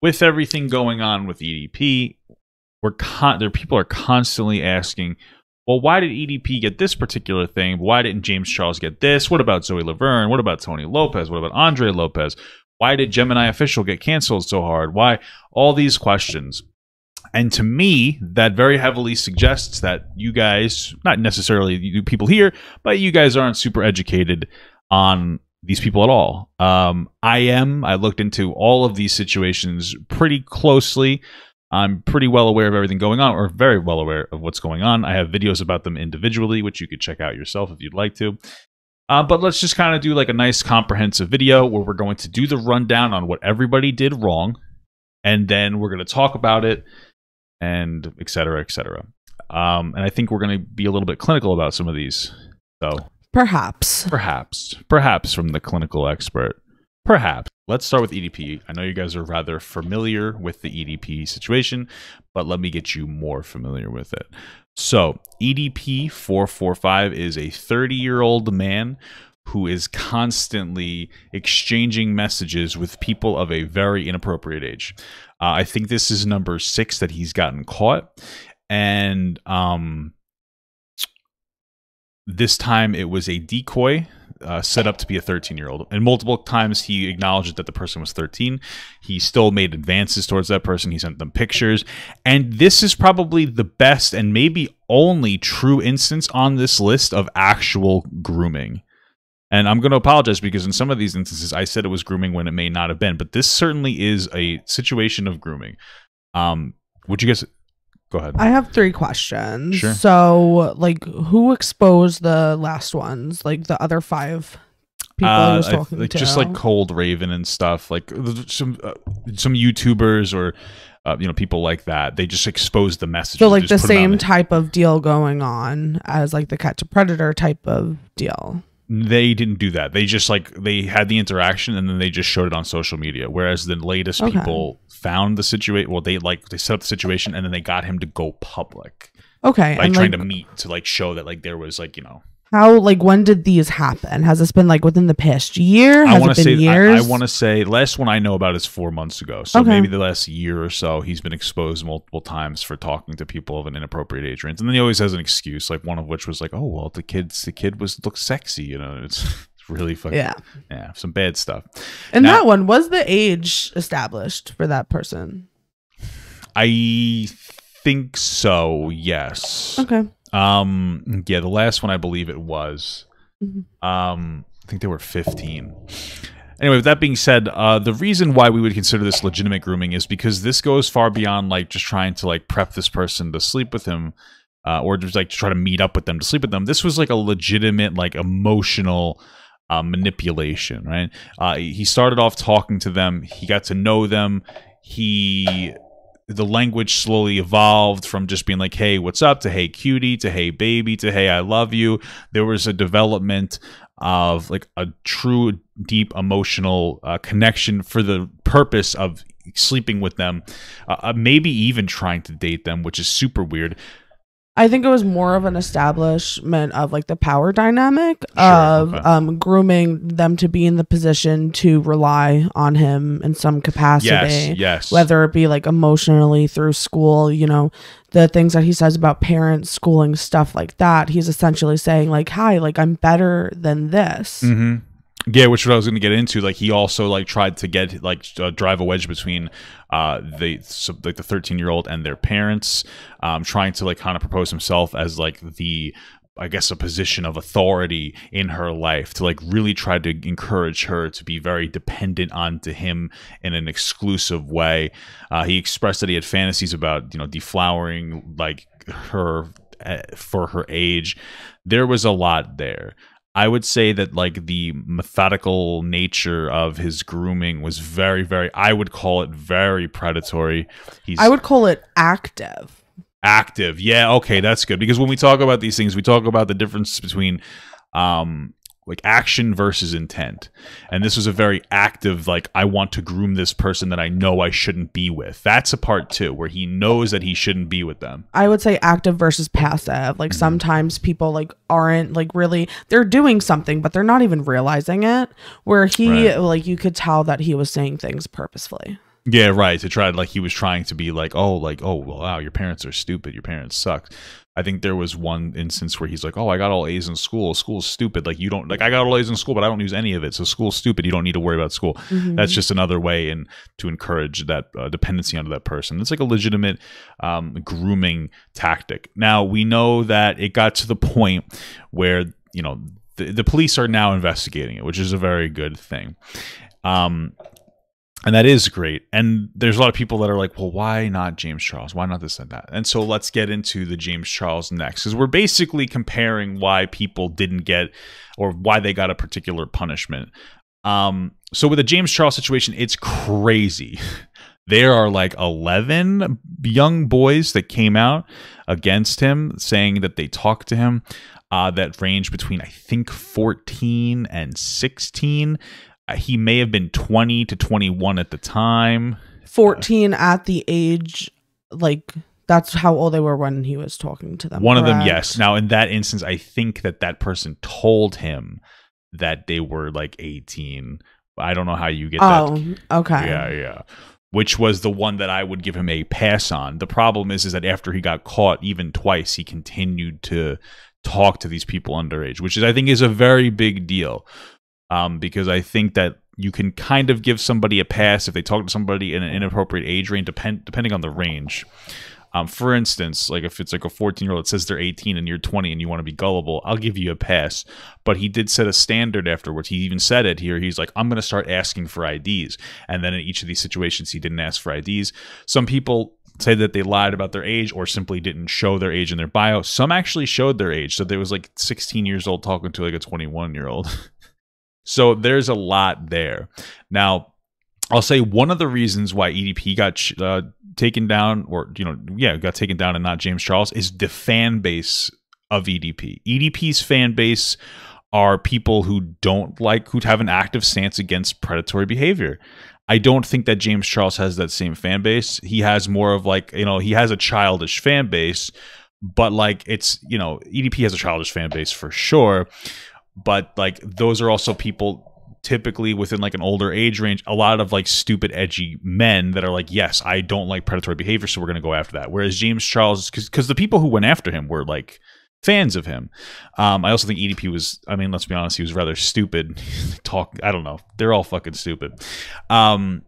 with everything going on with EDP, people are constantly asking, well, why did EDP get this particular thing? Why didn't James Charles get this? What about Zoe Lavern? What about Tony Lopez? What about Andre Lopez? Why did Gemini Official get canceled so hard? Why? All these questions. And to me, that very heavily suggests that you guys, not necessarily you people here, but you guys aren't super educated on these people at all. I looked into all of these situations pretty closely. I'm pretty well aware of everything going on, or very well aware of what's going on. I have videos about them individually, which you could check out yourself if you'd like to. But let's just kind of do like a nice comprehensive video where we're going to do the rundown on what everybody did wrong, and then we're going to talk about it, and et cetera, et cetera. And I think we're going to be a little bit clinical about some of these. So perhaps from the clinical expert. Perhaps. Let's start with EDP. I know you guys are rather familiar with the EDP situation, but let me get you more familiar with it. So, EDP445 is a 30-year-old man who is constantly exchanging messages with people of a very inappropriate age. I think this is number 6 that he's gotten caught. And this time it was a decoy set up to be a 13-year-old. And multiple times he acknowledged that the person was 13. He still made advances towards that person. He sent them pictures. And this is probably the best and maybe only true instance on this list of actual grooming. And I'm going to apologize because in some of these instances, I said it was grooming when it may not have been. But this certainly is a situation of grooming. Would you guys... Go ahead. I have 3 questions. Sure. So, like, who exposed the last ones? Like, the other 5 people I was talking to? Just like Cold Raven and stuff. Like, some YouTubers or, you know, people like that. They just exposed the messages. So, like, the same type of deal going on as, like, the Catch a Predator type of deal. They didn't do that. They just they had the interaction and then they just showed it on social media. Whereas the latest people found the situation. Well, they set up the situation and then they got him to go public. Okay, by trying to meet to show that there was you know. How when did these happen? Has this been within the past year? Has it been years? I want to say last one I know about is 4 months ago. So maybe the last year or so he's been exposed multiple times for talking to people of an inappropriate age range. And then he always has an excuse, one of which was oh well, the kid looked sexy, you know. It's really fucking yeah, some bad stuff. And that one was the age established for that person. I think so, yes. Okay. Yeah, the last one I believe it was. I think they were 15. Anyway, with that being said, the reason why we would consider this legitimate grooming is because this goes far beyond just trying to prep this person to sleep with him, or just to try to meet up with them to sleep with them. This was a legitimate emotional manipulation, right? He started off talking to them. He got to know them. The language slowly evolved from just being hey, what's up, to hey, cutie, to hey, baby, to hey, I love you. There was a development of a true, deep emotional connection for the purpose of sleeping with them, maybe even trying to date them, which is super weird. I think it was more of an establishment of the power dynamic of grooming them to be in the position to rely on him in some capacity. Yes. Whether it be emotionally through school, you know, the things that he says about parents, schooling, stuff like that. He's essentially saying hi, I'm better than this. Mm-hmm. Yeah, which is what I was going to get into. He also tried to get drive a wedge between the 13-year-old and their parents, trying to kind of propose himself as I guess a position of authority in her life, to really try to encourage her to be very dependent onto him in an exclusive way. He expressed that he had fantasies about deflowering her for her age. There was a lot there. I would say that the methodical nature of his grooming was very, very, I would call it very predatory. I would call it active. Active. Yeah. Okay. That's good. Because when we talk about these things, we talk about the difference between, action versus intent. And this was a very active, I want to groom this person that I know I shouldn't be with. That's a part 2 where he knows that he shouldn't be with them. I would say active versus passive. Sometimes people aren't really, they're doing something, but they're not even realizing it. Where he, you could tell that he was saying things purposefully. Yeah, right. To try, like, he was trying to be like, oh, wow, your parents are stupid. Your parents suck. I think there was one instance where he's like, oh, I got all A's in school. School's stupid. Like, you don't, like, I got all A's in school, but I don't use any of it. So school's stupid. You don't need to worry about school. That's just another way to encourage that dependency onto that person. It's like a legitimate grooming tactic. Now, we know that it got to the point where, you know, the police are now investigating it, which is a very good thing. And that is great. And there's a lot of people that are like, well, why not James Charles? Why not this and that? And so let's get into the James Charles next, because we're basically comparing why people didn't get, or why they got a particular punishment. So with the James Charles situation, it's crazy. There are like 11 young boys that came out against him, saying that they talked to him, that range between, I think, 14 and 16. He may have been 20 to 21 at the time. 14 at the age, like, that's how old they were when he was talking to them. One of them, yes. Now, in that instance, I think that person told him that they were like 18. I don't know how you get that. Oh, okay. Yeah. Which was the one that I would give him a pass on. The problem is that after he got caught, even twice, he continued to talk to these people underage, which I think is a very big deal. Because I think that you can kind of give somebody a pass if they talk to somebody in an inappropriate age range, depending on the range. For instance, like if it's like a 14-year-old that says they're 18 and you're 20 and you want to be gullible, I'll give you a pass. But he did set a standard afterwards. He even said it here. He's like, I'm going to start asking for IDs. And then in each of these situations, he didn't ask for IDs. Some people say that they lied about their age or simply didn't show their age in their bio. Some actually showed their age. So there was like 16 years old talking to like a 21-year-old. So there's a lot there. Now, I'll say one of the reasons why EDP got taken down, or, you know, got taken down and not James Charles, is the fan base of EDP. EDP's fan base are people who have an active stance against predatory behavior. I don't think that James Charles has that same fan base. He has more of like, you know, he has a childish fan base, but like it's, you know, EDP has a childish fan base for sure. But like those are also people typically within like an older age range, a lot of like stupid edgy men that are like, yes, I don't like predatory behavior, so we're going to go after that. Whereas James Charles, because the people who went after him were like fans of him. I also think EDP was, I mean, let's be honest, he was rather stupid. I don't know, they're all fucking stupid. But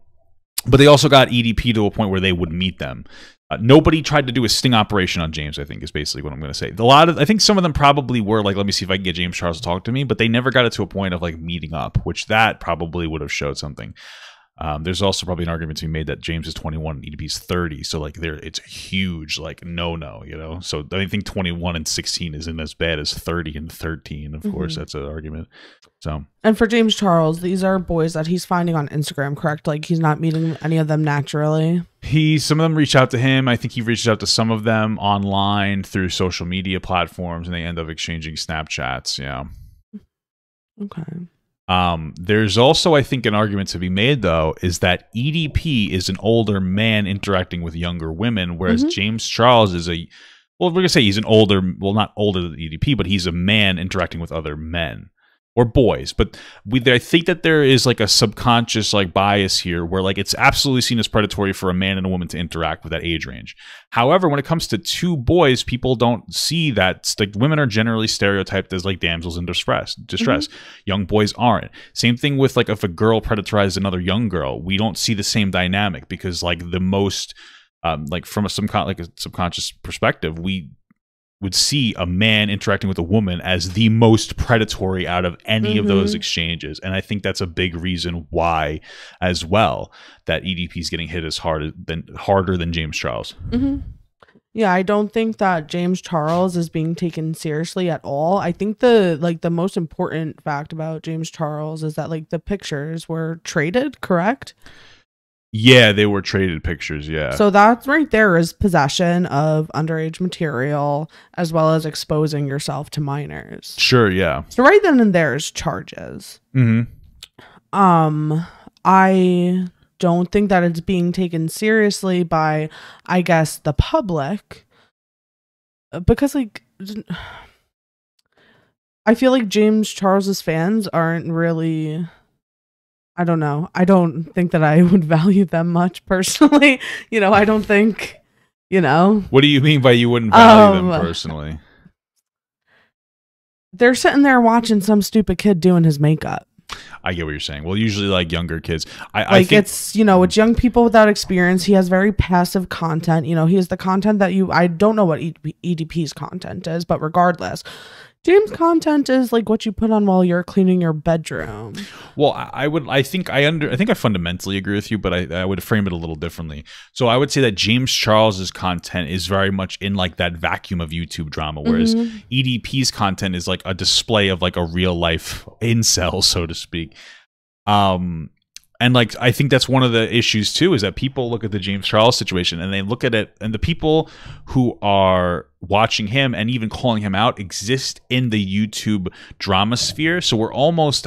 they also got EDP to a point where they would meet them. Nobody tried to do a sting operation on James, I think, is basically what I'm going to say. I think some of them probably were like, let me see if I can get James Charles to talk to me, but they never got it to a point of like meeting up, which that probably would have showed something. There's also probably an argument to be made that James is 21 and EDP's 30, so like it's a huge like no, you know. So I think 21 and 16 isn't as bad as 30 and 13. Of course, that's an argument. So, and for James Charles, these are boys that he's finding on Instagram, correct? Like he's not meeting any of them naturally. Some of them reach out to him. I think he reaches out to some of them online through social media platforms, and they end up exchanging Snapchats. Yeah. Okay. There's also, I think, an argument to be made, though, is that EDP is an older man interacting with younger women, whereas James Charles is we're going to say he's an older, well, not older than EDP, but he's a man interacting with other men. Or boys, but I think that there is like a subconscious like bias here where like it's absolutely seen as predatory for a man and a woman to interact with that age range. However, when it comes to two boys, people don't see that. Like women are generally stereotyped as like damsels in distress. Young boys aren't. Same thing with like if a girl predatorizes another young girl, we don't see the same dynamic because like the most like from a subconscious perspective, we would see a man interacting with a woman as the most predatory out of any of those exchanges. And I think that's a big reason why as well that EDP is getting hit as harder than James Charles. Yeah, I don't think that James Charles is being taken seriously at all. I think the most important fact about James Charles is that like the pictures were traded, correct? Yeah, they were traded pictures, yeah. So that's right there is possession of underage material as well as exposing yourself to minors. Sure, yeah. So right then and there is charges. I don't think that it's being taken seriously by, I guess, the public. Because like I feel like James Charles's fans aren't really I don't know. I don't think that I would value them much personally. I don't think, What do you mean by you wouldn't value them personally? They're sitting there watching some stupid kid doing his makeup. I get what you're saying. Well, usually like younger kids. I think it's young people without experience. He has very passive content. He has the content that I don't know what EDP's content is, but regardless, James' content is like what you put on while you're cleaning your bedroom. Well, I think I fundamentally agree with you, but I would frame it a little differently. So I would say that James Charles's content is very much in like that vacuum of YouTube drama, whereas EDP's content is like a display of like a real life incel, so to speak. And like I think that's one of the issues too, is that people look at the James Charles situation and they look at it, and the people who are watching him and even calling him out exist in the YouTube drama sphere. So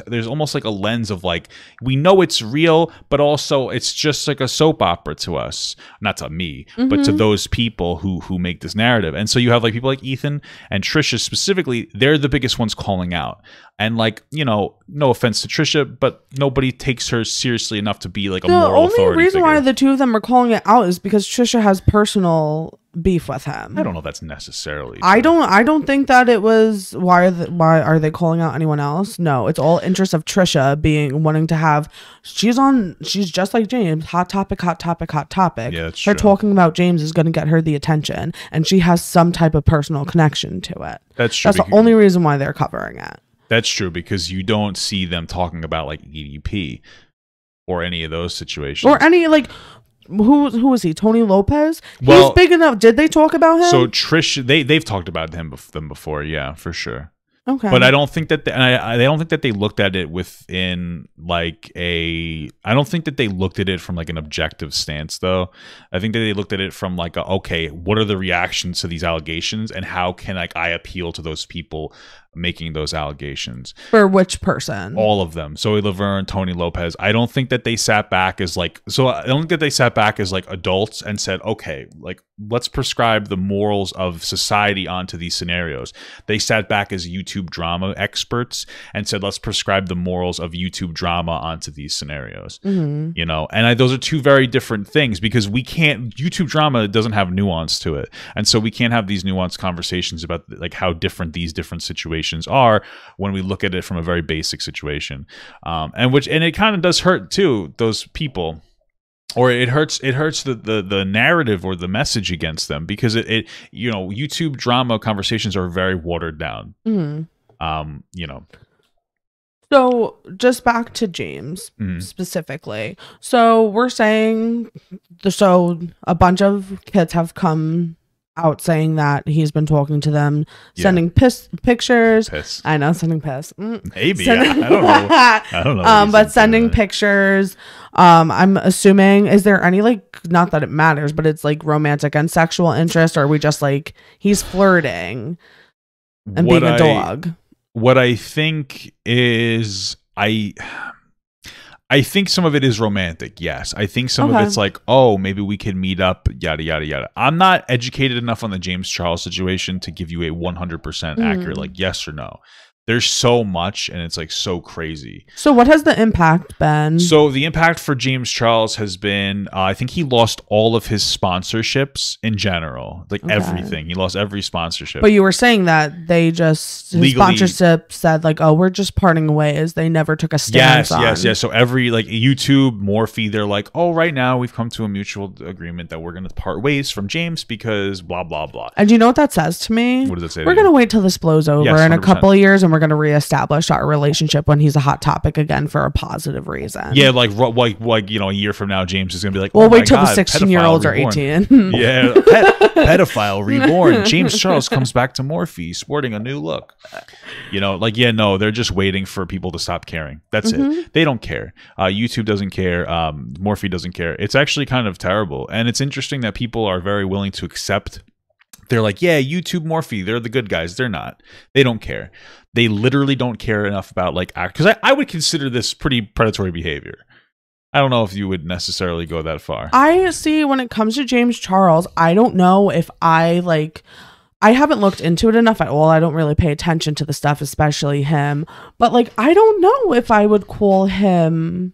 there's almost like a lens of like, we know it's real, but also it's just like a soap opera to us, not to me, but to those people who make this narrative. And so you have like people like Ethan and Trisha specifically, they're the biggest ones calling out. And like, no offense to Trisha, but nobody takes her seriously enough to be like a moral authority. The only reason why the two of them are calling it out is because Trisha has personal beef with him. I don't know if that's necessarily true. I don't think that it was why are they calling out anyone else? No, it's all interest of Trisha wanting to have, she's just like James, hot topic. Yeah, that's her true. Talking about James is going to get her the attention, and she has some type of personal connection to it. That's true. That's the only reason why they're covering it. That's true, because you don't see them talking about like EDP or any of those situations. Or any like, who is he? Tony Lopez? Well, he's big enough. Did they talk about him? So Trish, they've talked about them before, yeah, for sure. Okay, but I don't think that I don't think that they looked at it within like I don't think that they looked at it from like an objective stance, though. I think that they looked at it from like okay, what are the reactions to these allegations, and how can like I appeal to those people making those allegations? For which person? All of them. Zoe Lavern, Tony Lopez. I don't think that they sat back as like, I don't think that they sat back as like adults and said, okay, like let's prescribe the morals of society onto these scenarios. They sat back as YouTube drama experts and said, let's prescribe the morals of YouTube drama onto these scenarios. And those are two very different things, because YouTube drama doesn't have nuance to it. And so we can't have these nuanced conversations about like how different these different situations are when we look at it from a very basic situation. And it kind of does hurt too, those people, or it hurts the narrative or the message against them, because YouTube drama conversations are very watered down. So just back to James specifically. So we're saying, a bunch of kids have come out saying that he's been talking to them, sending pictures. I know, sending piss. Maybe. I don't know. But sending pictures. I'm assuming, is there any like, not that it matters, but it's like romantic and sexual interest, or are we just like he's flirting and being a dog? What I think is I think some of it is romantic, yes. I think some of it's like, oh, maybe we can meet up, yada, yada, yada. I'm not educated enough on the James Charles situation to give you a 100% accurate, like, yes or no. There's so much, and it's like so crazy. So what has the impact been? So the impact for James Charles has been, I think he lost all of his sponsorships in general, like everything. He lost every sponsorship. But you were saying that they just, his sponsorship said like, oh, we're just parting ways. They never took a stance on. Yes. So every like YouTube, Morphe, they're like, oh, right now we've come to a mutual agreement that we're going to part ways from James because blah, blah, blah. And do you know what that says to me? What does it say? We're going to wait till this blows over in a couple of years, and we're going to reestablish our relationship when he's a hot topic again for a positive reason. Yeah, like a year from now, James is gonna be like, we'll wait till the 16-year-olds are 18. Yeah, pedophile reborn. James Charles comes back to Morphe sporting a new look. No, they're just waiting for people to stop caring. That's it. They don't care. YouTube doesn't care. Morphe doesn't care. It's actually kind of terrible, and it's interesting that people are very willing to accept. They're like, yeah, YouTube Morphe, they're the good guys. They're not. They don't care. They literally don't care enough about like act, because I would consider this pretty predatory behavior. I don't know if you would necessarily go that far. I see, when it comes to James Charles, I don't know if I haven't looked into it enough at all. I don't really pay attention to the stuff, especially him. But like, I don't know if I would call him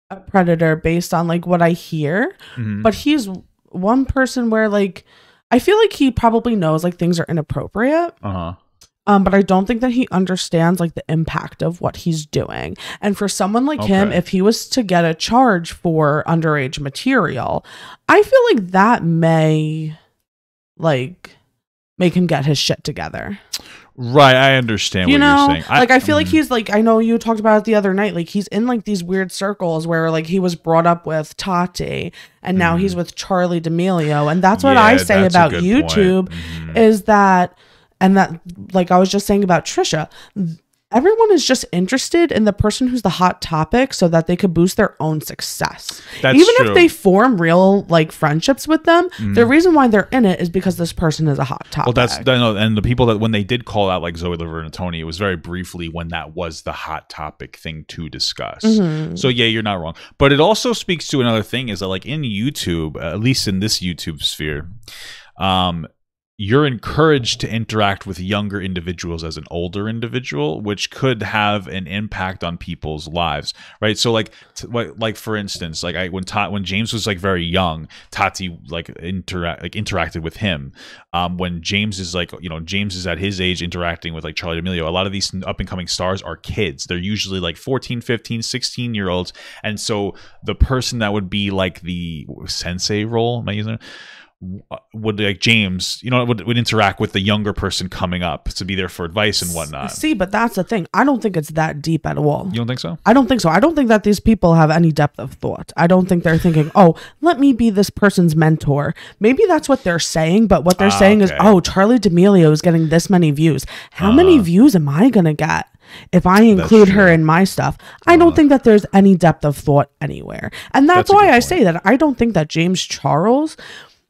a predator based on like what I hear, but he's one person where like I feel like he probably knows like things are inappropriate. But I don't think that he understands like the impact of what he's doing. And for someone like him, if he was to get a charge for underage material, I feel like that may like make him get his shit together. Right, I understand what you're saying. Like I feel like he's like, I know you talked about it the other night, like he's in like these weird circles where like he was brought up with Tati and now he's with Charlie D'Amelio. And that's what I say about YouTube is that, and that like I was just saying about Trisha, everyone is just interested in the person who's the hot topic so that they could boost their own success. Even if they form real like friendships with them, the reason why they're in it is because this person is a hot topic. Well, and the people that when they did call out like Zoe Lavern and Tony, it was very briefly when that was the hot topic thing to discuss. So yeah, you're not wrong. But it also speaks to another thing is that like in YouTube, at least in this YouTube sphere, you're encouraged to interact with younger individuals as an older individual, which could have an impact on people's lives, right? So, like for instance, like when James was like very young, Tati like interacted with him. When James is like, James is at his age interacting with like Charlie D'Amelio. A lot of these up and coming stars are kids. They're usually like 14, 15, 16-year-olds, and so the person that would be like the sensei role, am I using it? Would like James, would interact with the younger person coming up to be there for advice and whatnot. See, but that's the thing. I don't think it's that deep at all. You don't think so? I don't think so. I don't think that these people have any depth of thought. I don't think they're thinking, oh, let me be this person's mentor. Maybe that's what they're saying, but what they're saying is, oh, Charlie D'Amelio is getting this many views. How many views am I going to get if I include her in my stuff? I don't think that there's any depth of thought anywhere. And that's why I say that I don't think that James Charles,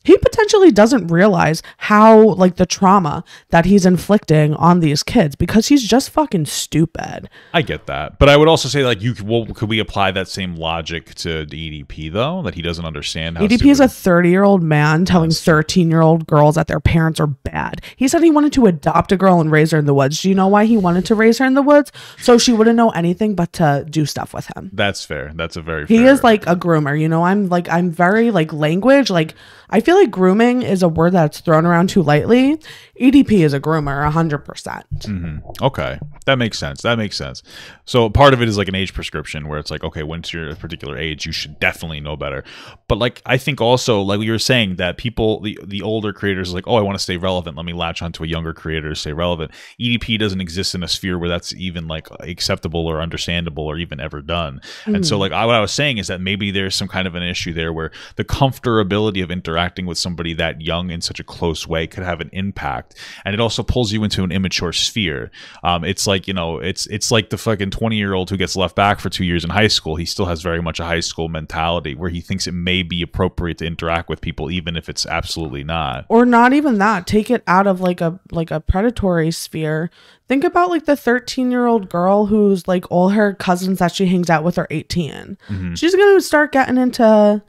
he potentially doesn't realize how like the trauma that he's inflicting on these kids because he's just fucking stupid. I get that, but I would also say like could we apply that same logic to the EDP though, that he doesn't understand how EDP is a 30-year-old man telling 13-year-old girls that their parents are bad. He said he wanted to adopt a girl and raise her in the woods. Do you know why he wanted to raise her in the woods? So she wouldn't know anything but to do stuff with him. That's fair. That's a very He is like a groomer, I'm very like language, like I feel like grooming is a word that's thrown around too lightly. EDP is a groomer, 100%. Okay, that makes sense. So part of it is like an age prescription where it's like, okay, once you're a particular age, you should definitely know better. But like, I think also, like you were saying, that people, the older creators, are like, oh, I want to stay relevant. Let me latch onto a younger creator to stay relevant. EDP doesn't exist in a sphere where that's even like acceptable or understandable or even ever done. And so like what I was saying is that maybe there's some kind of an issue there where the comfortability of interacting with somebody that young in such a close way could have an impact. And it also pulls you into an immature sphere. It's like, it's like the fucking 20-year-old who gets left back for 2 years in high school. He still has very much a high school mentality where he thinks it may be appropriate to interact with people even if it's absolutely not. Or not even that. Take it out of like a predatory sphere. Think about like the 13-year-old girl who's like all her cousins that she hangs out with are 18. She's going to start getting into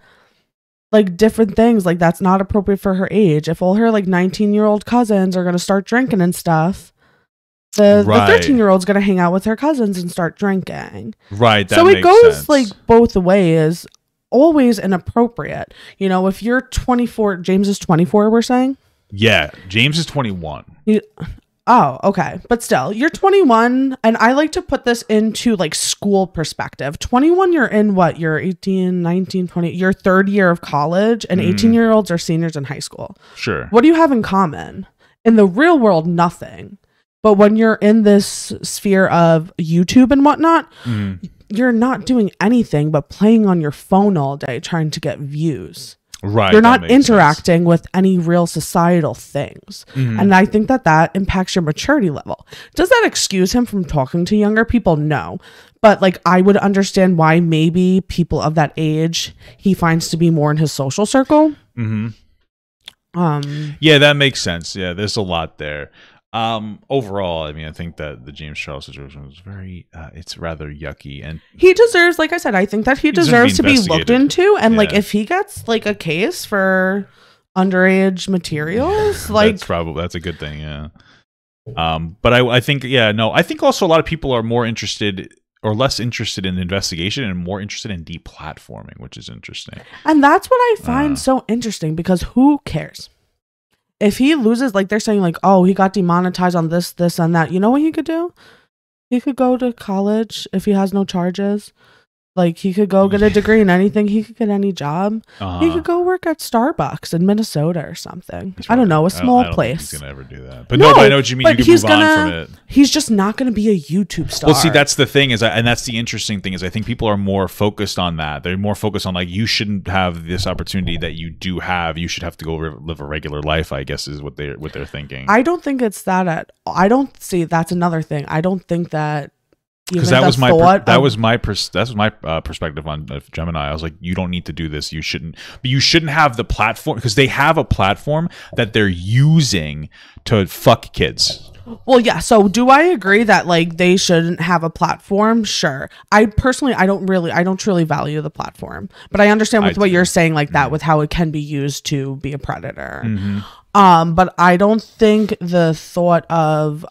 like different things like that's not appropriate for her age. If all her like 19-year-old cousins are going to start drinking and stuff, the 13-year-old's going to hang out with her cousins and start drinking. Right. That so it goes sense. Like both ways, always inappropriate. If you're 24, James is 24, we're saying? Yeah. James is 21. Oh, okay. But still, you're 21, and I like to put this into like school perspective. 21, you're in what? You're 18, 19, 20, your third year of college, and 18-year-olds are seniors in high school. Sure. What do you have in common? In the real world, nothing. But when you're in this sphere of YouTube and whatnot, you're not doing anything but playing on your phone all day trying to get views. Right. You're not interacting with any real societal things. And I think that impacts your maturity level. Does that excuse him from talking to younger people? No. But like, I would understand why maybe people of that age he finds to be more in his social circle. Yeah, that makes sense. Yeah, there's a lot there. Overall, I mean, I think that the James Charles situation was very it's rather yucky, and he deserves, like I said, I think that he deserves to be looked into, and like if he gets like a case for underage materials, like that's a good thing. Yeah. But I think I think also a lot of people are more interested or less interested in investigation and more interested in deplatforming, which is interesting. And that's what I find so interesting, because who cares? If he loses, like they're saying, like, oh, he got demonetized on this, and that. You know what he could do? He could go to college if he has no charges. Like, he could go get a degree in anything. He could get any job. He could go work at Starbucks in Minnesota or something. I don't know, a small place. He's gonna ever do that. But no, but I know what you mean. You can move on from it. He's just not gonna be a YouTube star. Well, see, that's the thing and that's the interesting thing is I think people are more focused on that. They're more focused on, like, you shouldn't have this opportunity that you do have. You should have to go live a regular life, I guess, is what they're thinking. I don't think it's that. I don't see. That's another thing. I don't think that. Because that was my perspective on Gemini. I was like, you don't need to do this. You shouldn't. But you shouldn't have the platform, because they have a platform that they're using to fuck kids. Well, yeah. So do I agree that, like, they shouldn't have a platform? Sure. I personally, I don't truly value the platform, but I understand with what you're saying, like that, with how it can be used to be a predator. But I don't think the thought of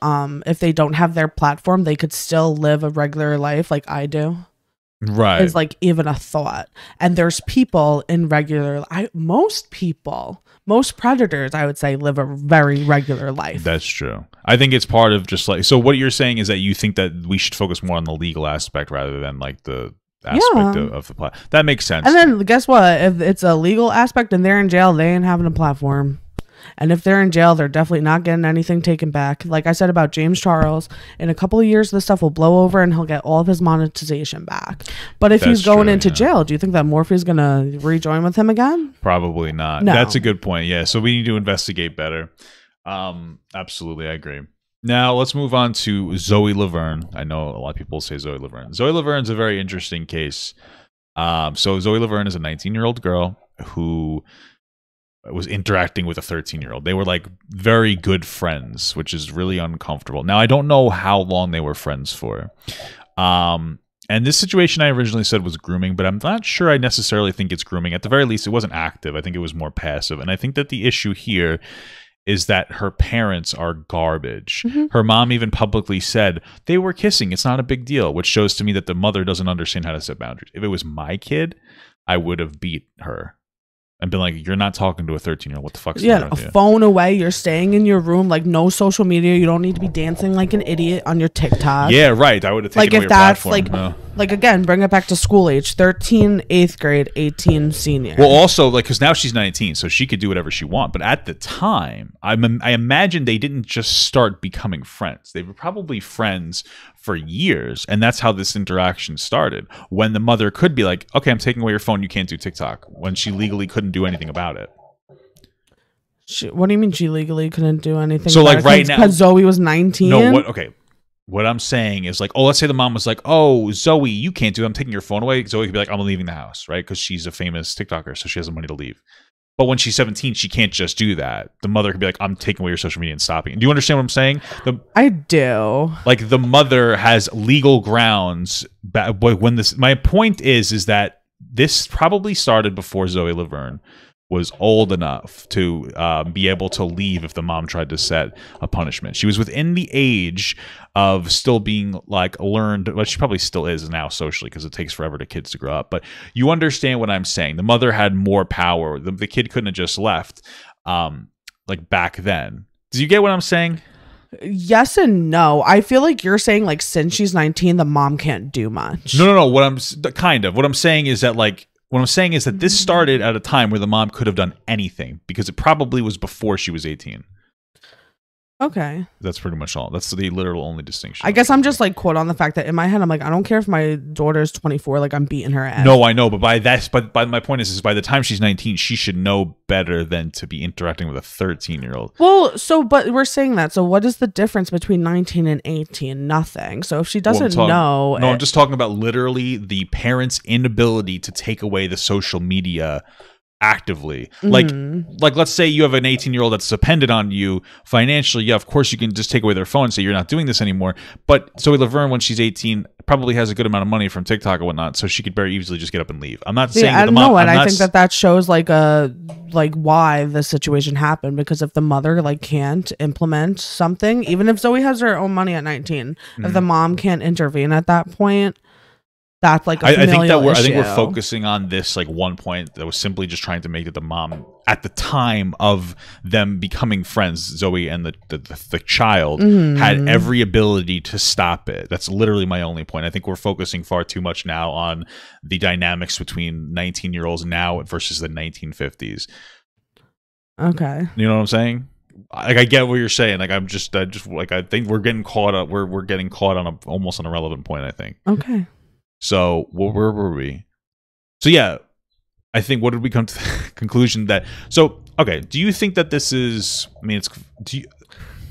if they don't have their platform, they could still live a regular life like I do. Right. Is like even a thought. And there's people in most predators, I would say, live a very regular life. That's true. I think it's part of just like, so what you're saying is that you think that we should focus more on the legal aspect rather than like the aspect of the platform. That makes sense. And then guess what? If it's a legal aspect and they're in jail, they ain't having a platform. And if they're in jail, they're definitely not getting anything taken back. Like I said about James Charles, in a couple of years, this stuff will blow over and he'll get all of his monetization back. But if he's going into jail, do you think that Morphe's going to rejoin with him again? Probably not. No. That's a good point. Yeah. So we need to investigate better. Absolutely. I agree. Now let's move on to Zoe Lavern. I know a lot of people say Zoe Lavern. Zoe Lavern's a very interesting case. So Zoe Lavern is a 19-year-old girl who was interacting with a 13-year-old. They were like very good friends, which is really uncomfortable. Now, I don't know how long they were friends for. And this situation I originally said was grooming, but I'm not sure I necessarily think it's grooming. At the very least, it wasn't active. I think it was more passive. And I think that the issue here is that her parents are garbage. Her mom even publicly said they were kissing. It's not a big deal, which shows to me that the mother doesn't understand how to set boundaries. If it was my kid, I would have beat her and been like, you're not talking to a 13-year-old. What the fuck's going on with you? Phone away. You're staying in your room. Like, no social media. You don't need to be dancing like an idiot on your TikTok. Yeah, right. I would have taken away your platform. Like, again, bring it back to school age. 13, 8th grade, 18, senior. Well, also, like, because now she's 19, so she could do whatever she wants. But at the time, I imagine they didn't just start becoming friends. They were probably friends for years, and that's how this interaction started, when the mother could be like, okay, I'm taking away your phone, you can't do TikTok, when she legally couldn't do anything about it. What do you mean she legally couldn't do anything so about like right now, because Zoe was 19? No, what I'm saying is, like, oh, let's say the mom was like, oh, Zoe, you can't do it, I'm taking your phone away. Zoe could be like, I'm leaving the house, right? Because she's a famous TikToker, so she has the money to leave. But when she's 17, she can't just do that. The mother could be like, I'm taking away your social media and stopping. Do you understand what I'm saying? I do. Like, the mother has legal grounds. My point is that this probably started before Zoe Lavern was old enough to be able to leave if the mom tried to set a punishment. She was within the age of still being like learned, well, she probably still is now socially because it takes forever to kids to grow up. But you understand what I'm saying. The mother had more power. The kid couldn't have just left like back then. Do you get what I'm saying? Yes and no. I feel like you're saying like since she's 19, the mom can't do much. No. What I'm saying is that like, what I'm saying is that this started at a time where the mom could have done anything because it probably was before she was 18. Okay. That's pretty much all. That's the literal only distinction. I guess I'm just like quote on the fact that in my head, I'm like, I don't care if my daughter's 24, like I'm beating her ass. No, I know. But by my point is by the time she's 19, she should know better than to be interacting with a 13-year-old. Well, but we're saying that. So what is the difference between 19 and 18? Nothing. So if she doesn't know. No, I'm just talking about literally the parents' inability to take away the social media actively. Like let's say you have an 18-year-old that's dependent on you financially. Yeah, of course you can just take away their phone and say you're not doing this anymore. But Zoe Lavern, when she's 18, probably has a good amount of money from TikTok and whatnot, so she could very easily just get up and leave. I'm not saying I that the mom. and I think that shows like why the situation happened, because if the mother like can't implement something, even if Zoe has her own money at 19, if the mom can't intervene at that point, that's like I think we're focusing on this like one point that was simply just trying to make that the mom at the time of them becoming friends, Zoe and the child, had every ability to stop it. That's literally my only point. I think we're focusing far too much now on the dynamics between 19-year-olds now versus the 1950s. Okay, you know what I'm saying? Like, I get what you're saying. Like, I think we're getting caught up. We're getting caught on almost an irrelevant point, I think. Okay. So where were we? So yeah, I think what did we come to the conclusion that? So okay, do you think that this is? I mean,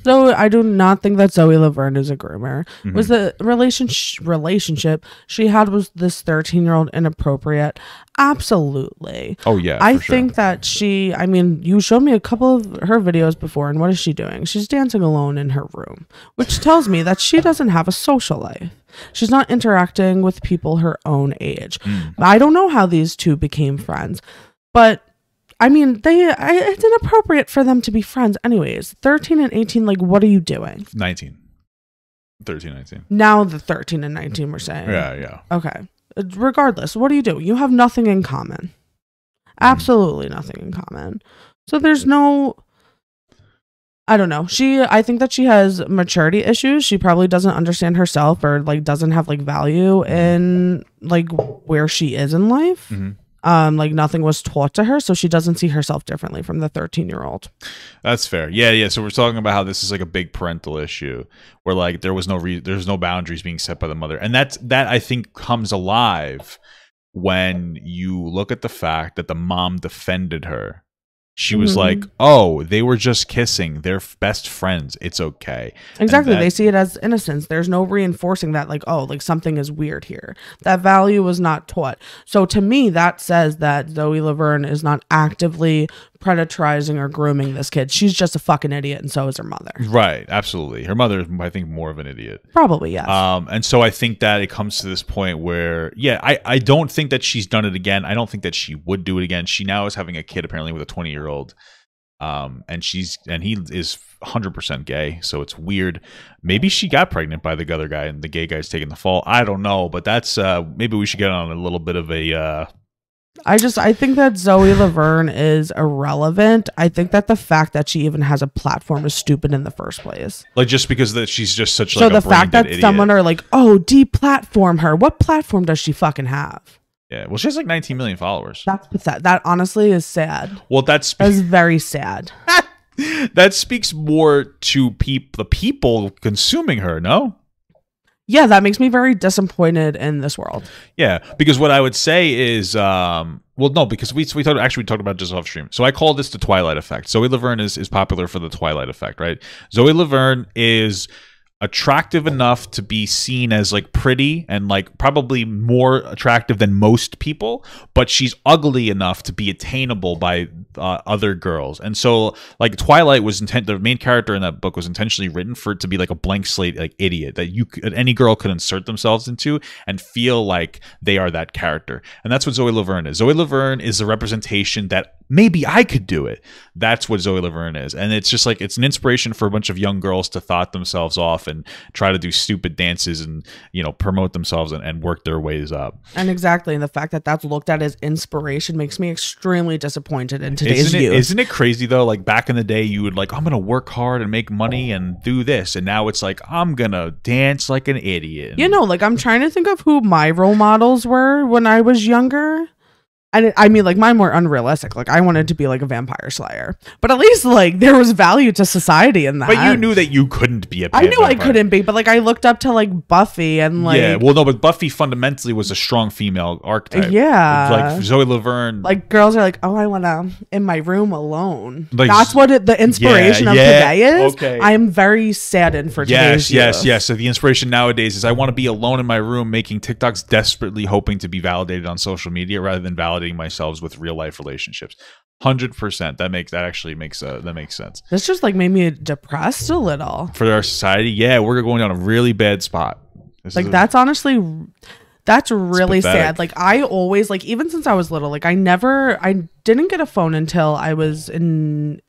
So I do not think that Zoe Lavern is a groomer. Was the relationship she had was this 13-year-old inappropriate? Absolutely. Oh yeah. I think that she. I mean, you showed me a couple of her videos before, and what is she doing? She's dancing alone in her room, which tells me that she doesn't have a social life. She's not interacting with people her own age. I don't know how these two became friends, but I mean, it's inappropriate for them to be friends anyways. 13 and 18, like, what are you doing? 19. 13, 19. Now the 13 and 19 we're saying. Yeah. Okay. Regardless, what do you do? You have nothing in common. Absolutely nothing in common. So there's no... I don't know. I think that she has maturity issues. She probably doesn't understand herself, or like doesn't have like value in like where she is in life. Like nothing was taught to her, so she doesn't see herself differently from the 13-year-old. That's fair. Yeah. So we're talking about how this is like a big parental issue, where like there's no boundaries being set by the mother, and that I think comes alive when you look at the fact that the mom defended her. She was like, oh, they were just kissing. They're best friends. It's okay. Exactly. They see it as innocence. There's no reinforcing that, like, oh, like something is weird here. That value was not taught. So to me, that says that Zoe Lavern is not actively predatorizing or grooming this kid. She's just a fucking idiot, and so is her mother. Right. Absolutely. Her mother is, I think, more of an idiot. Probably, yes. And so I think that it comes to this point where, yeah, I don't think that she's done it again. I don't think that she would do it again. She now is having a kid, apparently, with a 20-year-old. And he is 100% gay, so it's weird. Maybe she got pregnant by the other guy, and the gay guy's taking the fall. I don't know, but that's maybe we should get on a little bit of a. I think that Zoe Lavern is irrelevant. I think that the fact that she even has a platform is stupid in the first place. Like, just because that she's just such so like the a fact that idiot. Someone are like, oh, deplatform her. What platform does she fucking have? Yeah, well, she has like 19 million followers. That's pathetic. That honestly is sad. Well, that's very sad. That speaks more to the people consuming her, no? Yeah, that makes me very disappointed in this world. Yeah, because what I would say is, well, no, because we talked about just off stream. So I call this the Twilight Effect. Zoe Lavern is popular for the Twilight Effect, right? Zoe Lavern is attractive enough to be seen as like pretty and like probably more attractive than most people, but she's ugly enough to be attainable by other girls. And so like Twilight was the main character in that book was intentionally written for it to be like a blank slate, like idiot that any girl could insert themselves into and feel like they are that character. And that's what Zoe Lavern is. Zoe Lavern is a representation that maybe I could do it. That's what Zoe Lavern is. And it's just like, it's an inspiration for a bunch of young girls to thought themselves off and try to do stupid dances and, you know, promote themselves and work their ways up. And exactly. And the fact that that's looked at as inspiration makes me extremely disappointed in today's youth. Isn't it crazy though? Like back in the day, you would like, I'm going to work hard and make money and do this. And now it's like, I'm going to dance like an idiot. You know, like I'm trying to think of who my role models were when I was younger. And I mean, like, mine were unrealistic. Like, I wanted to be like a vampire slayer, but at least like there was value to society in that. But you knew that you couldn't be a I knew vampire. I couldn't be, but like I looked up to like Buffy and like, yeah, well, no, but Buffy fundamentally was a strong female archetype. Yeah, like Zoe Lavern. Like girls are like, oh, I want to in my room alone. Like, that's what the inspiration of today is. Okay. I am very saddened for today's youth. Yes. So the inspiration nowadays is I want to be alone in my room making TikToks, desperately hoping to be validated on social media rather than validating myself with real life relationships. 100%. That makes sense. This just like made me depressed a little for our society. Yeah, we're going down a really bad spot. Like that's honestly, that's really pathetic. sad. Like I always like, even since I was little, like I didn't get a phone until I was in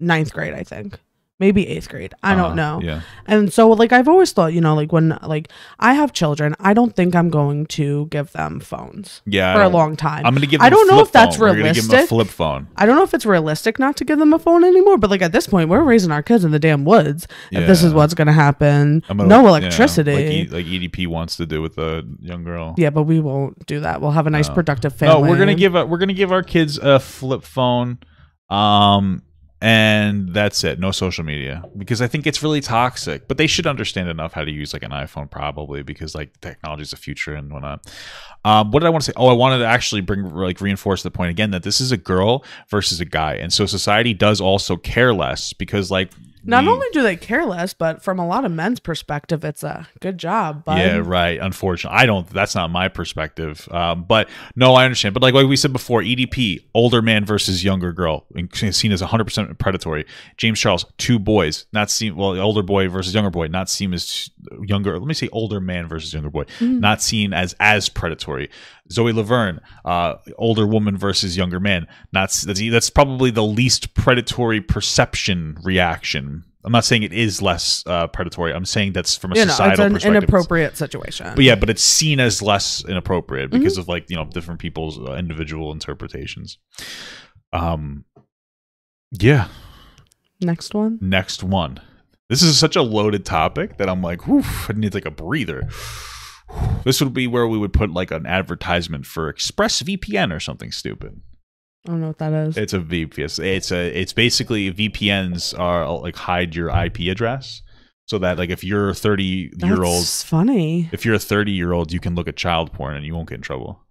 9th grade, I think. Maybe 8th grade. I don't know. Yeah. And so like I've always thought, you know, like when like I have children, I don't think I'm going to give them phones for a long time. I'm going to give them I don't know if that's We're realistic. give them a flip phone. I don't know if it's realistic not to give them a phone anymore, but like at this point we're raising our kids in the damn woods. If this is what's going to happen. No electricity. Like EDP wants to do with a young girl. Yeah, but we won't do that. We'll have a nice productive family. No, we're going to give our kids a flip phone. And that's it. No social media, because I think it's really toxic. But they should understand enough how to use like an iPhone, probably, because like technology is the future and whatnot. What did I want to say? Oh, I wanted to actually reinforce the point again that this is a girl versus a guy, and so society does also care less, because like not only do they care less, but from a lot of men's perspective, it's a good job. Bud. Yeah, right. Unfortunately, that's not my perspective. But no, I understand. But like we said before, EDP, older man versus younger girl, seen as 100% predatory. James Charles, 2 boys, not seen. Well, older boy versus younger boy, not seen as younger. Let me say older man versus younger boy, not seen as predatory. Zoe Lavern, older woman versus younger man. That's probably the least predatory perception reaction. I'm not saying it is less predatory. I'm saying that's from a societal perspective. It's an inappropriate situation. But it's seen as less inappropriate because of like different people's individual interpretations. Yeah. Next one. This is such a loaded topic that I'm like, whew, I need to take a breather. This would be where we would put like an advertisement for ExpressVPN or something stupid. I don't know what that is. It's a VPN. It's basically VPNs are like hide your IP address, so that like if you're a 30-year-old, that's funny. If you're a 30-year-old, you can look at child porn and you won't get in trouble.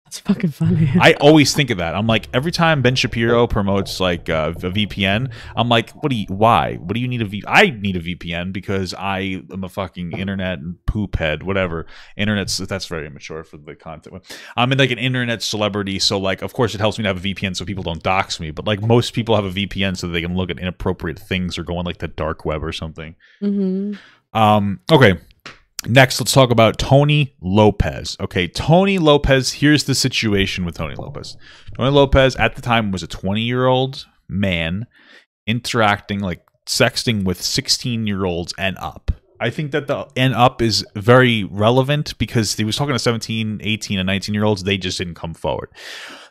That's fucking funny. I always think of that. I'm like, every time Ben Shapiro promotes like a VPN, I'm like, why? What do you need I need a VPN because I am a fucking internet poop head, whatever. That's very immature for the content. I'm in like an internet celebrity, so like, of course it helps me to have a VPN so people don't dox me, but like most people have a VPN so they can look at inappropriate things or go on like the dark web or something. Okay. Next, let's talk about Tony Lopez. Okay, Tony Lopez, here's the situation with Tony Lopez. Tony Lopez, at the time, was a 20-year-old man interacting, like sexting with 16-year-olds and up. I think that the and up is very relevant because he was talking to 17, 18, and 19-year-olds. They just didn't come forward.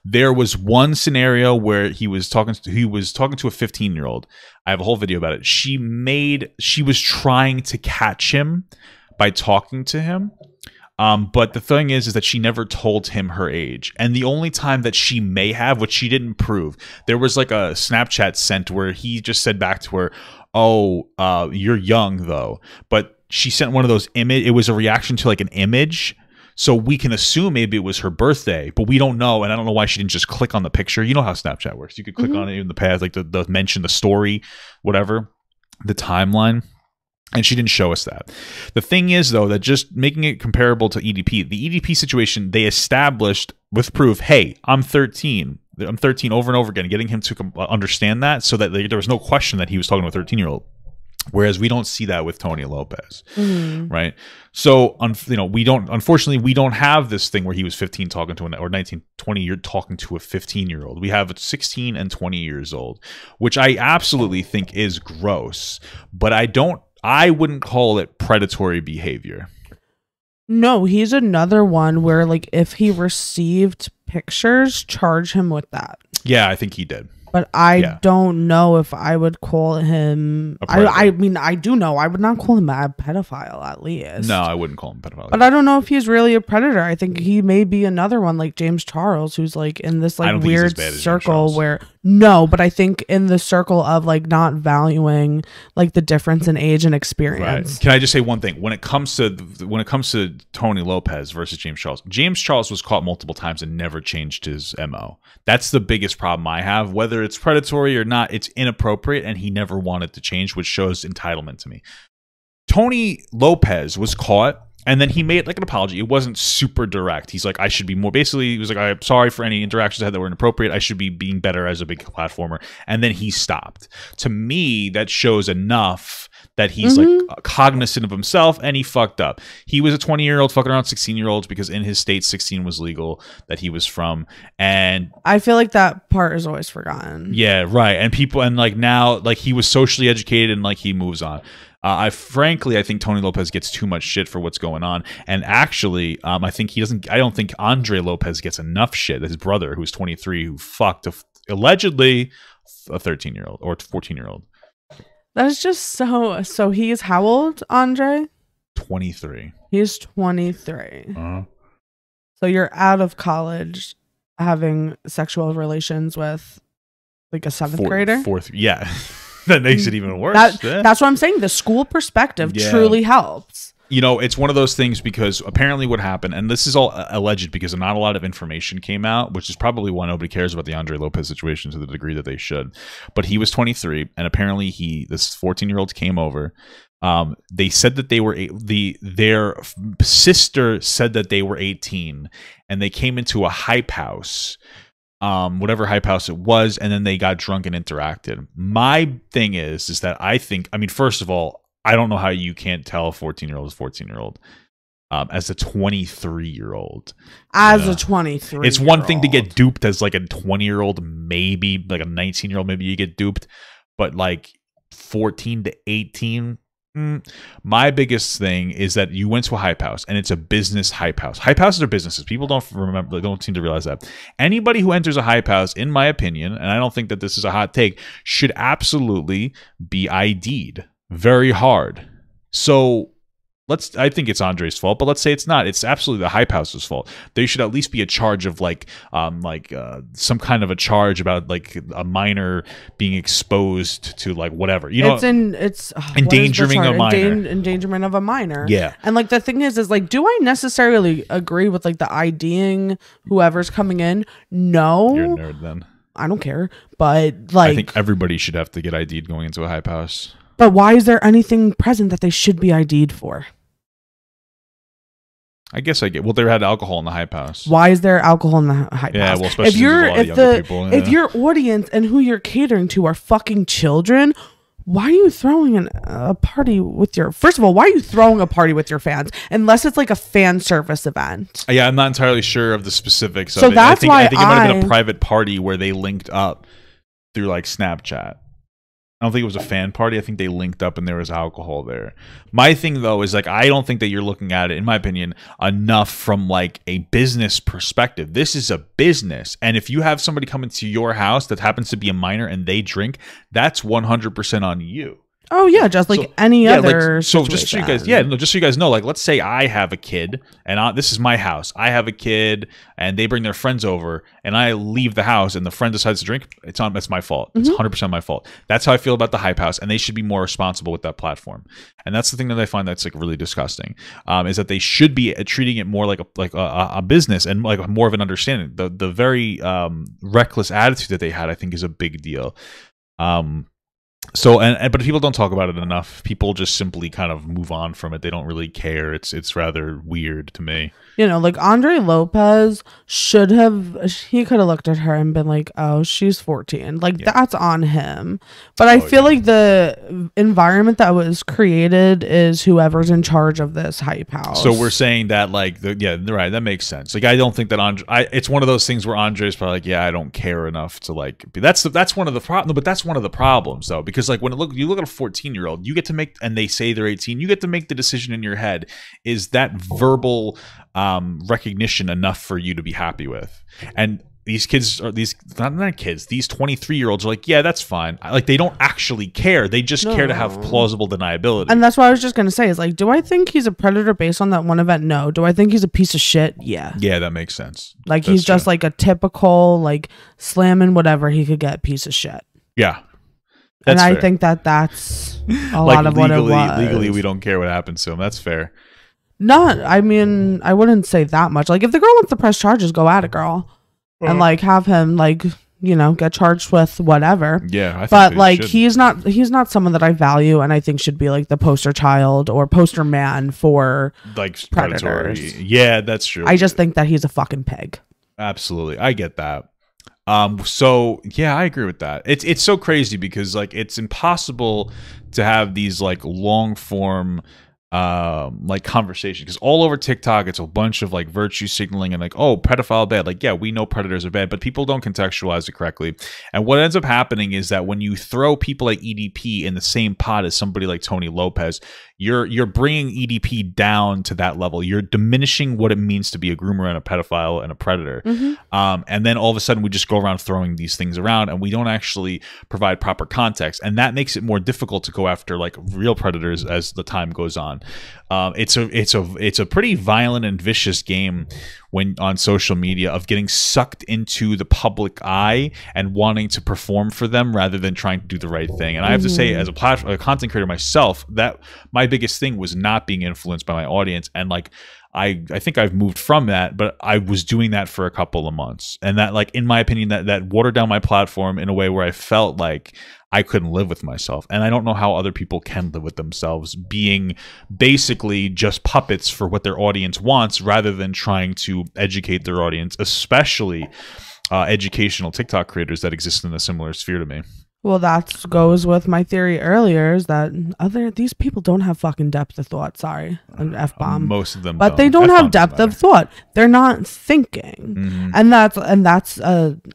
There was one scenario where he was talking to a 15-year-old. I have a whole video about it. She was trying to catch him by talking to him. But the thing is that she never told him her age. And the only time that she may have, which she didn't prove, there was like a Snapchat sent where he just said back to her, oh, you're young though. But she sent one of those it was a reaction to like an image. So we can assume maybe it was her birthday, but we don't know. And I don't know why she didn't just click on the picture. You know how Snapchat works. You could click on it in the past, like the mention, the story, whatever, the timeline. And she didn't show us that. The thing is, though, that just making it comparable to EDP, the EDP situation, they established with proof, hey, I'm 13. I'm 13 over and over again, getting him to understand that so that there was no question that he was talking to a 13-year-old. Whereas we don't see that with Tony Lopez, right? So, unfortunately, we don't have this thing where he was 15 talking to or 19, 20 year talking to a 15-year-old. We have 16 and 20 years old, which I absolutely think is gross, but I wouldn't call it predatory behavior. No, he's another one where like if he received pictures, charge him with that. Yeah, I think he did. But I don't know if I would call him. I mean, I do know I would not call him a pedophile, at least. No, I wouldn't call him a pedophile. But I don't know if he's really a predator. I think he may be another one like James Charles, who's like in this like weird circle where but I think in the circle of like not valuing like the difference in age and experience. Right. Can I just say one thing? When it comes to Tony Lopez versus James Charles was caught multiple times and never changed his MO. That's the biggest problem I have. Whether it's predatory or not, it's inappropriate, and he never wanted to change, which shows entitlement to me. Tony Lopez was caught And then he made like an apology. It wasn't super direct. He's like, I should be more. Basically, he was like, I'm sorry for any interactions I had that were inappropriate. I should be being better as a big platformer. And then he stopped. To me, that shows enough that he's like cognizant of himself, and he fucked up. He was a 20-year-old fucking around 16-year-olds because in his state 16 was legal that he was from. And I feel like that part is always forgotten. Yeah, right. And people, and like now, like he was socially educated and like he moves on. I think Tony Lopez gets too much shit for what's going on. And actually, I think he doesn't. I don't think Andre Lopez gets enough shit. His brother, who's 23, who fucked allegedly a 13-year-old or 14-year-old. That is just so he is how old, Andre? 23. He's 23. So you're out of college having sexual relations with like a seventh grader? Fourth, yeah. That makes it even worse. That's what I'm saying. The school perspective truly helps. You know, it's one of those things because apparently what happened, and this is all alleged because not a lot of information came out, which is probably why nobody cares about the Andre Lopez situation to the degree that they should. But he was 23, and apparently this 14-year-old came over. They said that they were their sister said that they were 18, and they came into a hype house. Whatever hype house it was, and then they got drunk and interacted. My thing is that I mean, first of all, I don't know how you can't tell a 14-year-old is 14-year-old. As a 23-year-old. As a 23, it's one thing to get duped as like a 20-year-old, maybe like a 19-year-old, maybe you get duped, but like 14 to 18. My biggest thing is that you went to a hype house, and it's a business hype house. Hype houses are businesses. People don't seem to realize that. Anybody who enters a hype house, in my opinion, and I don't think that this is a hot take, should absolutely be ID'd very hard. So I think it's Andre's fault, but let's say it's not. It's absolutely the hype house's fault. There should at least be a charge of some kind of a charge about like a minor being exposed to like whatever. You know, it's endangering a minor. Endangerment of a minor. Yeah. And like the thing is like, do I necessarily agree with like the IDing whoever's coming in? No. You're a nerd then. I don't care. But like, I think everybody should have to get ID'd going into a hype house. But why is there anything present that they should be ID'd for? I guess I get. Well, there had alcohol in the hype house. Why is there alcohol in the hype house? Yeah, well, especially if your audience and who you're catering to are fucking children, why are you throwing a party with your? First of all, why are you throwing a party with your fans? Unless it's like a fan service event. Yeah, I'm not entirely sure of the specifics. So of it. that's why I think it might have been a private party where they linked up through like Snapchat. I don't think it was a fan party. I think they linked up and there was alcohol there. My thing, though, is like I don't think that you're looking at it, in my opinion, enough from like a business perspective. This is a business. And if you have somebody come into your house that happens to be a minor and they drink, that's 100% on you. Oh yeah, just like any other. Like, so just so you guys, just so you guys know, like let's say I have a kid and this is my house. I have a kid and they bring their friends over and I leave the house and the friend decides to drink. That's my fault. It's 100% my fault. That's how I feel about the hype house, and they should be more responsible with that platform. And that's the thing that I find that's like really disgusting. Is that they should be treating it more like a business and like more of an understanding. The very reckless attitude that they had, I think, is a big deal. But people don't talk about it enough. People just simply kind of move on from it. They don't really care. It's rather weird to me. You know, like Andre Lopez could have looked at her and been like, oh, she's 14. Like that's on him. But I feel like the environment that was created is whoever's in charge of this hype house. So we're saying that right. That makes sense. Like I don't think that it's one of those things where Andre's probably like, yeah, I don't care enough to like. That's one of the problems. But that's one of the problems though, because like when you look at a 14-year-old, you get to make, and they say they're 18, you get to make the decision in your head. Is that verbal recognition enough for you to be happy with? And these kids are these 23-year-olds are like, yeah, that's fine. Like they don't actually care. They just care to have plausible deniability. And that's what I was just gonna say is like, do I think he's a predator based on that one event? No. Do I think he's a piece of shit? Yeah. Yeah, that makes sense. Like he's just like a typical like slamming whatever he could get piece of shit. Yeah. And I think that's a lot of what it was. Legally, we don't care what happens to him. That's fair. I wouldn't say that much. Like, if the girl wants to press charges, go at it, girl. And, like, have him, like, get charged with whatever. Yeah, I think but they like should. he's not someone that I value and I think should be like the poster child or poster man for like predatory. predatory. Yeah, that's true. I just think that he's a fucking pig. Absolutely, I get that. So yeah, I agree with that. It's so crazy because like it's impossible to have these like long form like conversation, because all over TikTok it's a bunch of like virtue signaling and like, oh, pedophile bad. Like, yeah, we know predators are bad, but people don't contextualize it correctly. And what ends up happening is that when you throw people like EDP in the same pot as somebody like Tony Lopez, you're bringing EDP down to that level. You're diminishing what it means to be a groomer and a pedophile and a predator. And then all of a sudden we just go around throwing these things around and we don't actually provide proper context, and that makes it more difficult to go after like real predators as the time goes on. It's a pretty violent and vicious game when on social media of getting sucked into the public eye and wanting to perform for them rather than trying to do the right thing. And I have to say, as a content creator myself, that my biggest thing was not being influenced by my audience. And like I think I've moved from that, but I was doing that for a couple of months, and that, like, in my opinion, that watered down my platform in a way where I felt like I couldn't live with myself. And I don't know how other people can live with themselves, being basically just puppets for what their audience wants rather than trying to educate their audience, especially educational TikTok creators that exist in a similar sphere to me. Well, that goes with my theory earlier, is that these people don't have fucking depth of thought. Sorry, an F-bomb. Most of them, but they don't have depth of thought. They're not thinking, and that's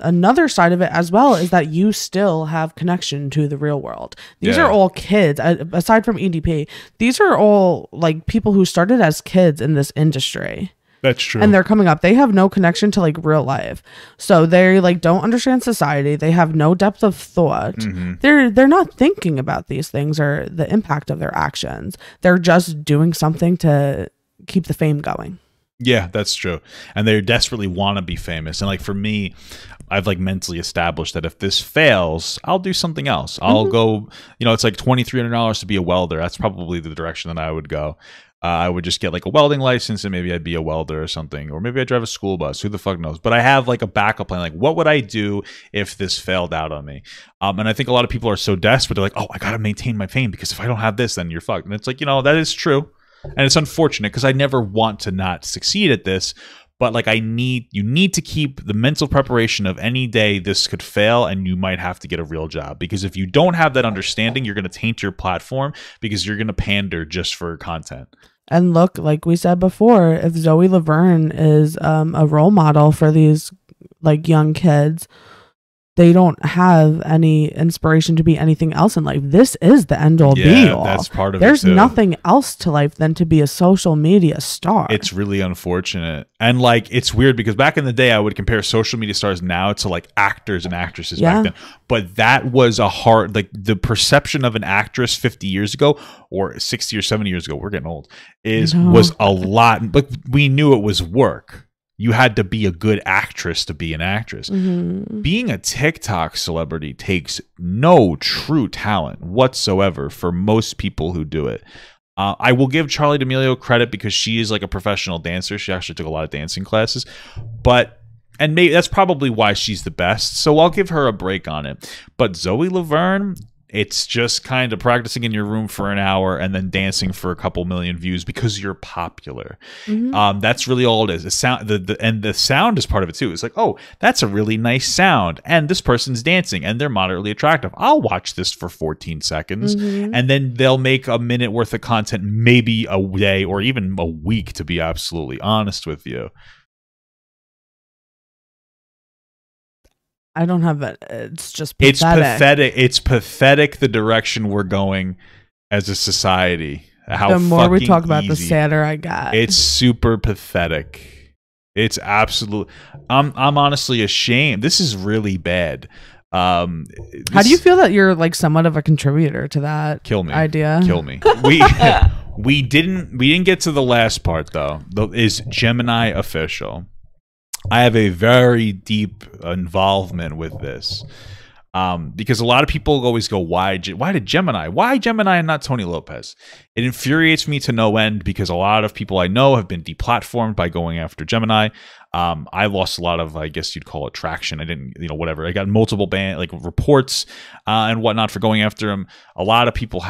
another side of it as well. Is that you still have connection to the real world. These are all kids. Aside from EDP, these are all like people who started as kids in this industry. That's true. And they're coming up. They have no connection to like real life. So they like don't understand society. They have no depth of thought. They're not thinking about these things or the impact of their actions. They're just doing something to keep the fame going. Yeah, that's true. And they desperately want to be famous. And like for me, I've like mentally established that if this fails, I'll do something else. I'll go, it's like $2,300 to be a welder. That's probably the direction that I would go. I would just get like a welding license and maybe I'd be a welder or something, or maybe I'd drive a school bus. Who the fuck knows? But I have like a backup plan. Like, what would I do if this failed out on me? And I think a lot of people are so desperate. They're like, oh, I got to maintain my fame because if I don't have this, then you're fucked. And it's like, that is true. And it's unfortunate because I never want to not succeed at this. But like you need to keep the mental preparation of any day this could fail and you might have to get a real job. Because if you don't have that understanding, you're going to taint your platform because you're going to pander just for content. And look, like we said before, if Zoe Lavern is a role model for these like young kids, they don't have any inspiration to be anything else in life. This is the end all be all. That's part of There's it too. nothing else to life than to be a social media star. It's really unfortunate. And like, it's weird because back in the day, I would compare social media stars now to like actors and actresses back then. But that was a hard, like the perception of an actress 50 years ago or 60 or 70 years ago, we're getting old, was a lot, but we knew it was work. You had to be a good actress to be an actress. Being a TikTok celebrity takes no true talent whatsoever for most people who do it. I will give Charli D'Amelio credit because she is like a professional dancer. She actually took a lot of dancing classes, and maybe that's probably why she's the best. So I'll give her a break on it. But Zoe Lavern, it's just kind of practicing in your room for an hour and then dancing for a couple million views because you're popular. That's really all it is. The sound, and the sound is part of it too. It's like, oh, that's a really nice sound, and this person's dancing, and they're moderately attractive. I'll watch this for 14 seconds, and then they'll make a minute worth of content, maybe a day or even a week, to be absolutely honest with you. I don't have it. It's just pathetic. It's pathetic. It's pathetic the direction we're going as a society. How the more we talk about, easy. the sadder I got. It's super pathetic. It's absolute. I'm honestly ashamed. This is really bad. How do you feel that you're like somewhat of a contributor to that? Kill me. Idea. Kill me. We didn't get to the last part though. Is Gemini official? I have a very deep involvement with this because a lot of people always go, why did Gemini? Why Gemini and not Tony Lopez? It infuriates me to no end because a lot of people I know have been deplatformed by going after Gemini. I lost a lot of, I guess you'd call it traction. I didn't, whatever. I got multiple reports and whatnot for going after him. A lot of people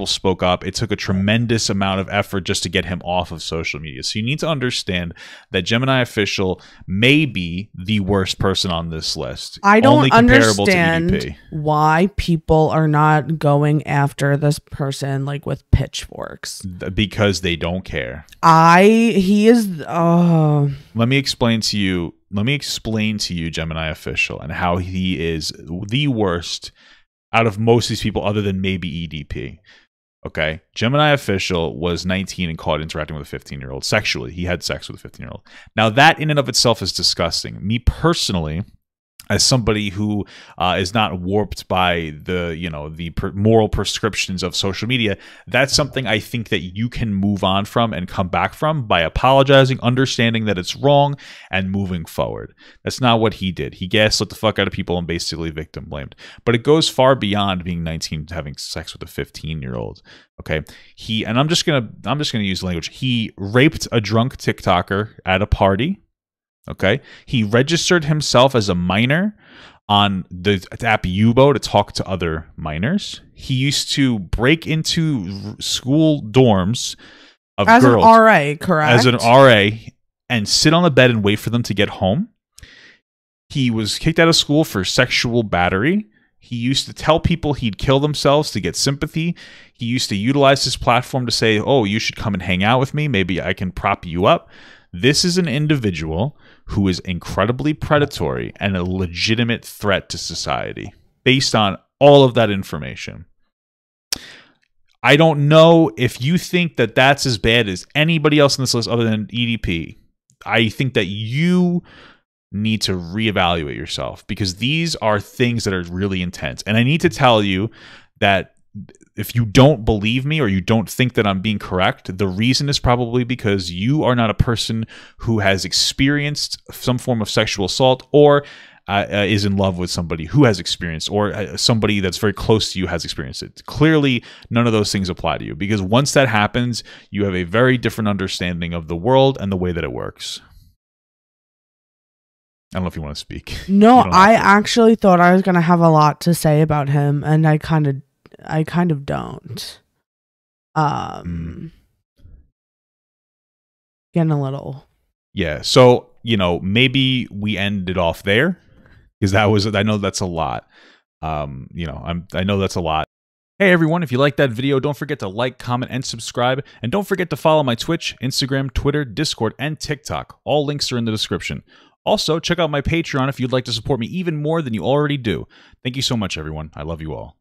spoke up. It took a tremendous amount of effort just to get him off of social media. So you need to understand that Gemini Official may be the worst person on this list. I don't understand why people are not going after this person like with pitchforks. Because they don't care. Let me explain to you, Gemini Official, and how he is the worst out of most of these people other than maybe EDP. Okay. Gemini Official was 19 and caught interacting with a 15-year-old sexually. He had sex with a 15-year-old. Now that in and of itself is disgusting. Me personally, as somebody who is not warped by the moral prescriptions of social media, that's something I think that you can move on from and come back from by apologizing, understanding that it's wrong, and moving forward. That's not what he did. He gaslit the fuck out of people and basically victim blamed. But it goes far beyond being 19 having sex with a 15-year-old. Okay, and I'm just gonna use language. He raped a drunk TikToker at a party. Okay, he registered himself as a minor on the app Yubo to talk to other minors. He used to break into school dorms of girls as an RA, correct? As an RA, and sit on the bed and wait for them to get home. He was kicked out of school for sexual battery. He used to tell people he'd kill themselves to get sympathy. He used to utilize his platform to say, "Oh, you should come and hang out with me. Maybe I can prop you up." This is an individual who is incredibly predatory and a legitimate threat to society based on all of that information. I don't know if you think that that's as bad as anybody else on this list other than EDP. I think that you need to reevaluate yourself, because these are things that are really intense. And I need to tell you that if you don't believe me or you don't think that I'm being correct, the reason is probably because you are not a person who has experienced some form of sexual assault or is in love with somebody who has experienced, or somebody that's very close to you has experienced it. Clearly, none of those things apply to you, because once that happens, you have a very different understanding of the world and the way that it works. I don't know if you want to speak. No, I actually thought I was going to have a lot to say about him, and I kind of don't. Getting a little. Yeah. So, maybe we end it off there, because I know that's a lot. I know that's a lot. Hey everyone, if you liked that video, don't forget to like, comment, and subscribe. And don't forget to follow my Twitch, Instagram, Twitter, Discord, and TikTok. All links are in the description. Also, check out my Patreon if you'd like to support me even more than you already do. Thank you so much, everyone. I love you all.